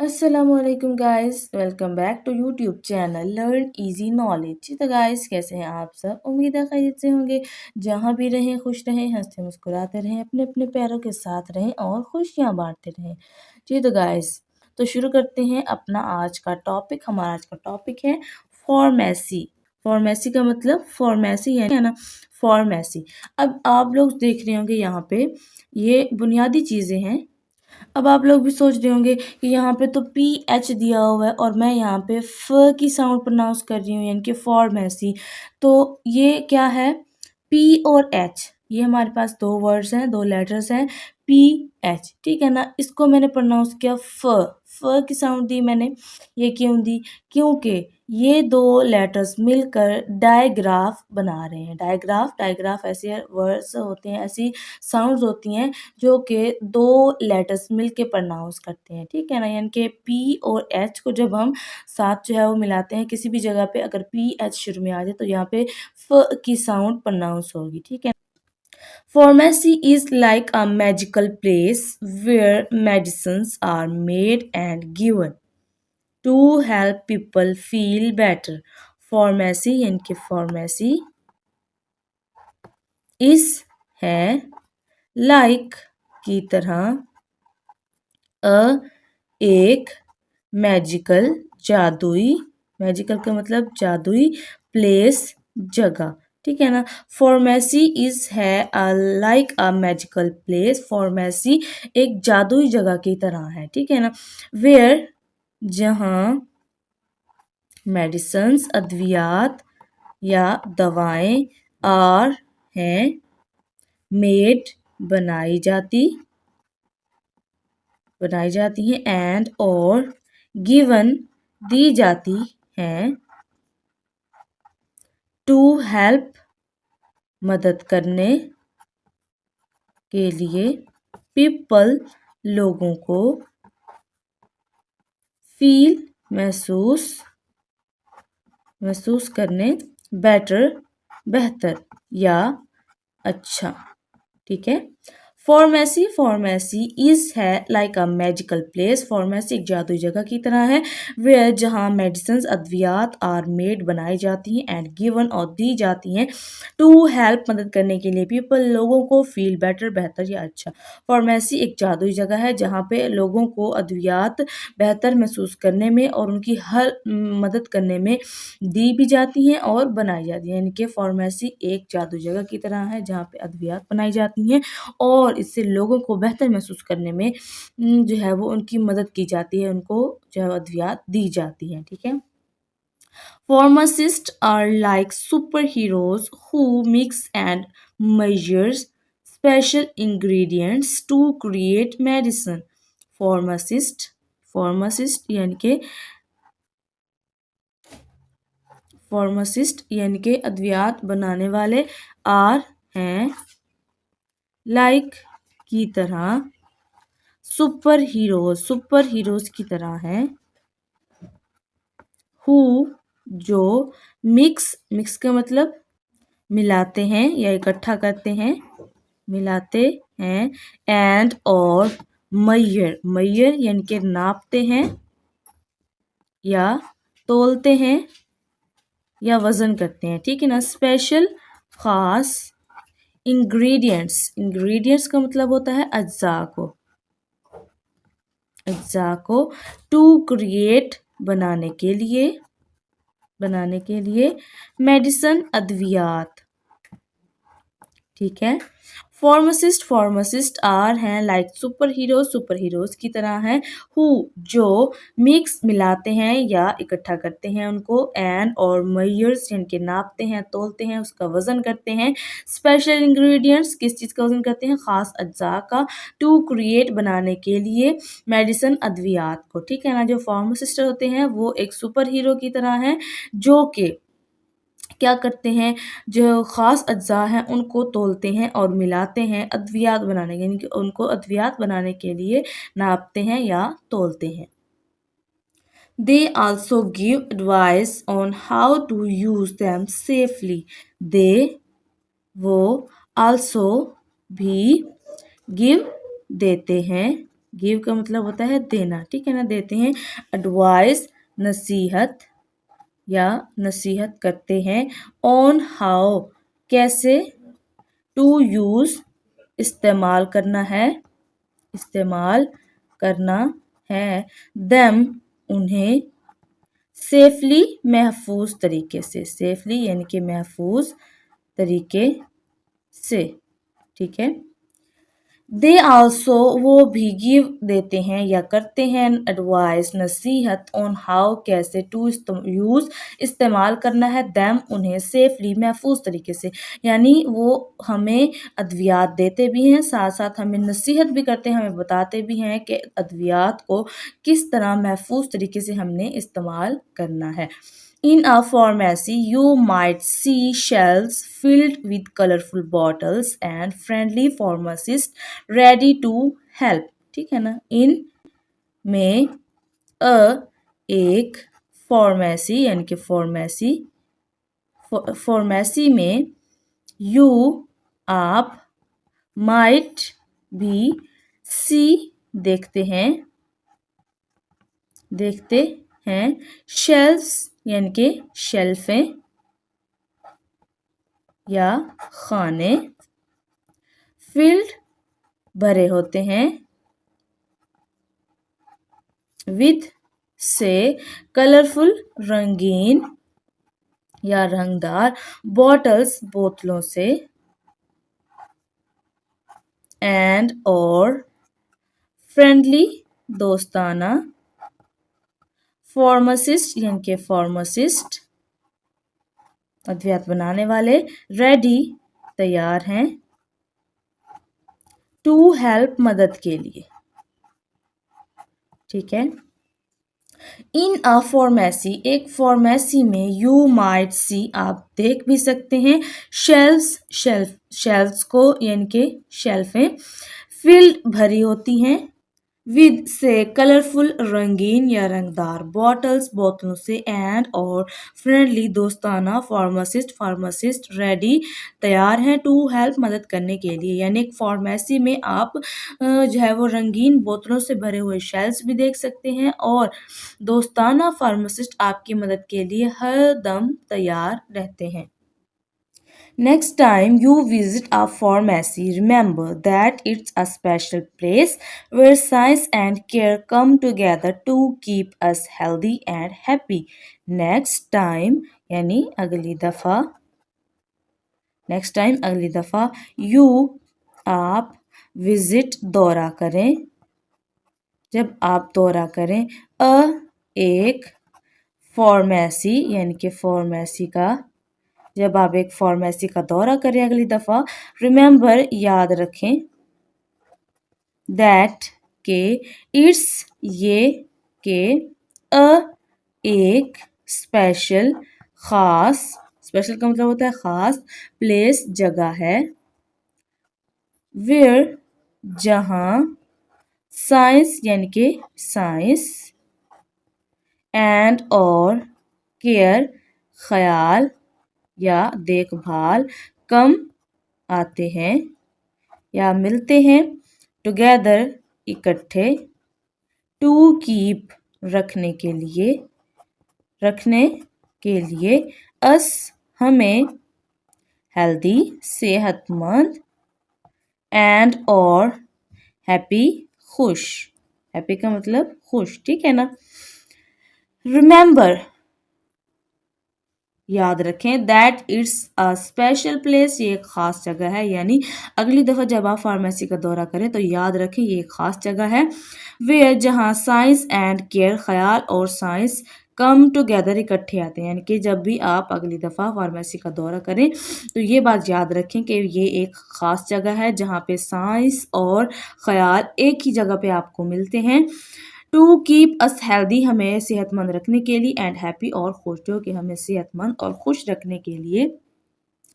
असलकुम guys, welcome back to YouTube channel learn easy knowledge. तो guys, कैसे हैं आप सब? उम्मीद है खैरियत से होंगे। जहाँ भी रहें खुश रहें, हंसते मुस्कुराते रहें, अपने अपने पैरों के साथ रहें और खुशियाँ बांटते रहें। जी तो गाइस, तो शुरू करते हैं अपना आज का टॉपिक। हमारा आज का टॉपिक है फॉर्मेसी। फॉर्मेसी का मतलब फॉर्मेसी है ना, फॉर्मेसी। अब आप लोग देख रहे होंगे यहाँ पे ये बुनियादी चीज़ें हैं। अब आप लोग भी सोच रहे होंगे कि यहाँ पे तो पी एच दिया हुआ है और मैं यहाँ पे फ की साउंड प्रोनाउंस कर रही हूँ, यानी कि फॉर्मेसी। तो ये क्या है? पी और एच, ये हमारे पास दो वर्ड्स हैं, दो लेटर्स हैं, पी एच, ठीक है ना। इसको मैंने प्रोनाउंस किया फ की साउंड दी मैंने। ये क्यों दी? क्योंकि ये दो लेटर्स मिलकर डायग्राफ बना रहे हैं। डायग्राफ डायग्राफ ऐसे वर्ड्स होते हैं, ऐसी साउंड्स होती हैं जो कि दो लेटर्स मिलके प्रोनाउंस करते हैं, ठीक है ना। यानी कि पी और एच को जब हम साथ जो है वो मिलाते हैं, किसी भी जगह पे अगर पी एच शुरू में आ जाए तो यहाँ पे फ की साउंड प्रोनाउंस होगी, ठीक है। Pharmacy is like a magical place where medicines are made and given to help people feel better. Pharmacy यानी कि pharmacy is है like की तरह अ एक मैजिकल जादुई, मैजिकल का मतलब जादुई, प्लेस जगह, ठीक है ना। फॉर्मेसी इज है like a magical place. Pharmacy एक जादुई जगह की तरह है, ठीक है ना। वेयर, जहाँ मेडिसिन्स अद्वियात या दवाएं आर हैं, मेड बनाई जाती हैं, एंड और गिवन दी जाती हैं, टू हेल्प मदद करने के लिए, पीपल लोगों को, फील महसूस करने, बेटर बेहतर या अच्छा, ठीक है। फॉर्मेसी इज है like a magical place. Pharmacy एक जादुई जगह की तरह है, वेयर जहाँ मेडिसिन अद्वियात आर मेड बनाई जाती हैं, एंड गिवन और दी जाती हैं, टू हेल्प मदद करने के लिए, पीपल लोगों को, फील बेटर बेहतर या अच्छा। फॉर्मेसी एक जादुई जगह है जहाँ पे लोगों को अद्वियात बेहतर महसूस करने में और उनकी हर मदद करने में दी भी जाती हैं और बनाई जाती हैं। यानी कि फार्मेसी एक जादू जगह की तरह है जहाँ पे अद्वियात बनाई जाती हैं और इससे लोगों को बेहतर महसूस करने में जो है वो उनकी मदद की जाती है, उनको जो है अद्वियात दी जाती हैं, ठीक है। Pharmacists are like superheroes who mix and measures special ingredients to create medicine. Pharmacist यानी कि अद्वियात बनाने वाले, आर हैं लाइक की तरह, सुपर हीरोज की तरह हैं, हु जो, मिक्स का मतलब मिलाते हैं या इकट्ठा करते हैं, मिलाते हैं, एंड और मयर यानी कि नापते हैं या तोलते हैं या वजन करते हैं, ठीक है ना। स्पेशल खास, इंग्रेडिएंट्स का मतलब होता है अज्जा को, टू क्रिएट बनाने के लिए, मेडिसिन अद्वियात, ठीक है। फार्मासिस्ट आर हैं लाइक सुपर हीरोज की तरह हैं, हु जो मिक्स मिलाते हैं या इकट्ठा करते हैं उनको, एंड और मयर्स यानी कि नापते हैं, तोलते हैं, उसका वजन करते हैं, स्पेशल इंग्रेडिएंट्स किस चीज़ का वजन करते हैं, खास अज्जा का, टू क्रिएट बनाने के लिए, मेडिसिन अद्वियात को, ठीक है ना। जो फार्मासिस्ट होते हैं वो एक सुपर हीरो की तरह हैं जो कि क्या करते हैं, जो ख़ास अज्जा हैं उनको तोलते हैं और मिलाते हैं अद्वियात बनाने के, यानी कि उनको अद्वियात बनाने के लिए नापते हैं या तोलते हैं। They also give advice on how to use them safely. वो also भी give देते हैं गिव का मतलब होता है देना, ठीक है ना, देते हैं। एडवाइस नसीहत या नसीहत करते हैं। ऑन हाउ कैसे। टू यूज इस्तेमाल करना है, इस्तेमाल करना है। देम उन्हें। सेफली महफूज तरीके से, सेफली यानी कि महफूज तरीके से, ठीक है। दे आल्सो वो भी गिव देते हैं या करते हैं एडवाइस नसीहत ऑन हाउ कैसे टू यूज इस्तेमाल करना है दैम उन्हें सेफली महफूज तरीके से, यानी वो हमें अद्वियात देते भी हैं, साथ साथ हमें नसीहत भी करते हैं, हमें बताते भी हैं कि अद्वियात को किस तरह महफूज तरीके से हमने इस्तेमाल करना है। In a pharmacy, you might see shelves filled with colorful bottles and friendly pharmacists ready to help. ठीक है ना। इन में अ एक फार्मेसी यानी कि फार्मेसी में यू आप माइट भी सी देखते हैं शेल्फ्स यानी कि शेल्फें या खाने फिल्ड भरे होते हैं विद से कलरफुल रंगीन या रंगदार बॉटल्स बोतलों से एंड और फ्रेंडली दोस्ताना फार्मासिस्ट यानी कि फार्मासिस्ट अद्वियात बनाने वाले रेडी तैयार हैं टू हेल्प मदद के लिए, ठीक है। इन अ फार्मेसी एक फार्मेसी में यू माइट सी आप देख भी सकते हैं शेल्फ्स को यानी कि शेल्फें फिल्ड भरी होती हैं विद से कलरफुल रंगीन या रंगदार बॉटल्स बोतलों से एंड और फ्रेंडली दोस्ताना फार्मासिस्ट रेडी तैयार हैं टू हेल्प मदद करने के लिए, यानी एक फार्मेसी में आप जो है वो रंगीन बोतलों से भरे हुए शेल्फ्स भी देख सकते हैं और दोस्ताना फार्मासिस्ट आपकी मदद के लिए हर दम तैयार रहते हैं। Next time you visit a pharmacy, remember that it's a special place where science and care come together to keep us healthy and happy. Next time यानी अगली दफ़ा you आप visit दौरा करें, जब आप दौरा करें एक फार्मेसी यानी कि फार्मेसी का जब आप एक फार्मेसी का दौरा करें अगली दफ़ा रिमेंबर याद रखें दैट के इट्स ये के एक स्पेशल ख़ास स्पेशल का मतलब होता है ख़ास प्लेस जगह है वेयर जहाँ साइंस यानी कि साइंस एंड और केयर ख्याल या देखभाल कम आते हैं या मिलते हैं टुगेदर इकट्ठे टू कीप रखने के लिए अस हमें हेल्दी सेहतमंद एंड और हैप्पी खुश हैप्पी का मतलब खुश, ठीक है ना। रिमेंबर याद रखें that it's a special place ये एक ख़ास जगह है, यानी अगली दफ़ा जब आप फार्मेसी का दौरा करें तो याद रखें ये एक ख़ास जगह है वे जहाँ साइंस एंड केयर ख्याल और साइंस कम टुगेदर इकट्ठे आते हैं, यानी कि जब भी आप अगली दफ़ा फार्मेसी का दौरा करें तो ये बात याद रखें कि ये एक ख़ास जगह है जहाँ पे साइंस और ख्याल एक ही जगह पे आपको मिलते हैं टू कीप अस हेल्दी हमें सेहतमंद रखने के लिए एंड हैप्पी और खुश जो कि हमें सेहतमंद और खुश रखने के लिए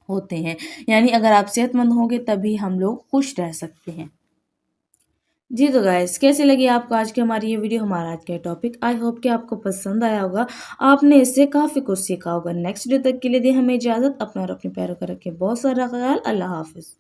होते हैं, यानी अगर आप सेहतमंद होंगे तभी हम लोग खुश रह सकते हैं। जी तो गाइस कैसे लगी आपको आज की हमारी ये वीडियो, हमारा आज का टॉपिक। आई होप कि आपको पसंद आया होगा, आपने इससे काफ़ी कुछ सीखा होगा। नेक्स्ट डे तक के लिए दे हमें इजाज़त, अपना और अपने पैरों का रखें बहुत सारा ख्याल। अल्लाह हाफिज़।